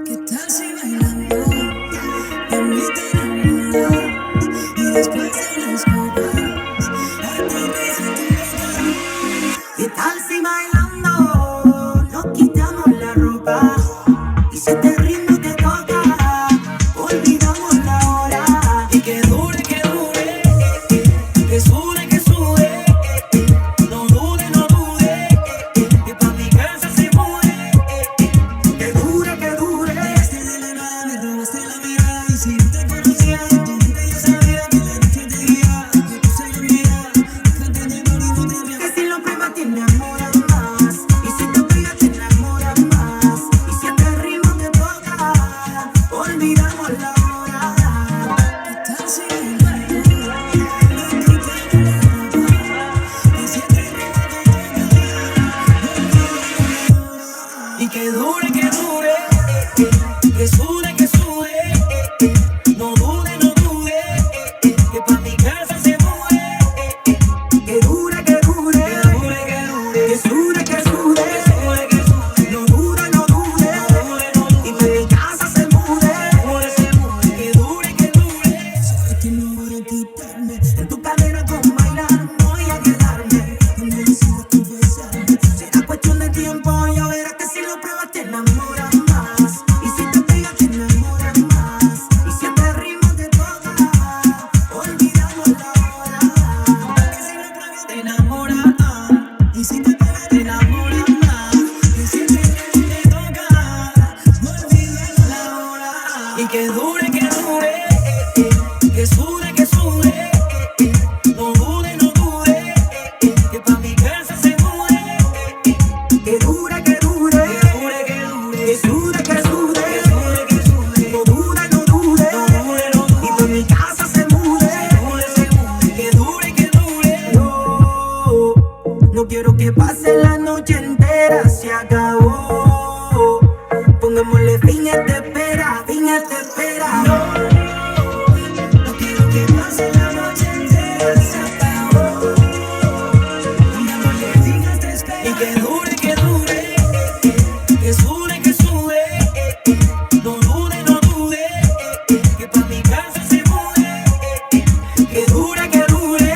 ¿Qué tal si bailando de mí te enamoras y después de las copas aterriza en tu boca? ¿Qué tal si bailando nos quitamos la ropa y si este ritmo te toca olvidamos la hora? Y que dure, que sude, no dude, no dude, que pa' mi casa se mude. Que dure, de la nada me robaste la mirada. Y si no te conocía, en tu mente yo sabía que la noche te guía, que tú serías mía. Déjate llevar y no te rías. Que si lo pruebas te enamoras más, y si te pegas te enamoras más, y si este ritmo te toca, olvidamos la hora. ¿Qué tal si bailando nos quitamos la ropa y si este ritmo te toca, olvidamos la hora? Y que dure, que sude, no dude, no dude, que pa' mi casa se mude. Que dure, que sude, no dude, no dude, y pa' mi casa se mude. Que dure, sabes que no voy a quitarme en tu cadera con bailar, voy a quedarme cuando decidas confesarme. Será cuestión de tiempo, ya verás que si lo pruebas te enamoras más, y si te pegas te enamoras más, y si este ritmo te toca, olvidamos la hora. Que si lo pruebas te enamoras más, y si te pegas te enamoras más, y si este ritmo te toca, olvidamos la hora. Y que dure, que sude, no dude, no dude, que pa' mi casa se mude. Que dure, que sude, no dude, no dude, y pa' mi casa se mude. Que dure, no quiero que pase la noche entera, se acabó. Pongámosle fin a esta espera, no quiero que pase la noche entera, se acabó. Pongámosle fin a esta espera. Y que dure, que sude, no dude, no dude, que pa' mi casa se mude. Que dure, que sude,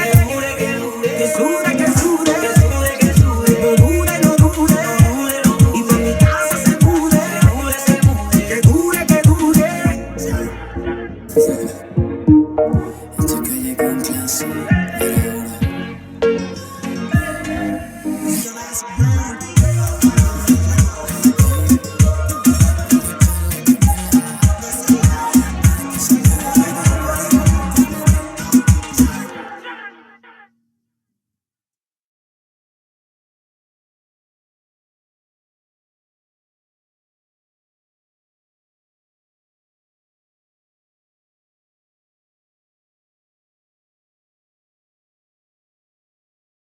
no dude, no dude, y pa' mi casa se mude. Que dure, Esta calle con clase.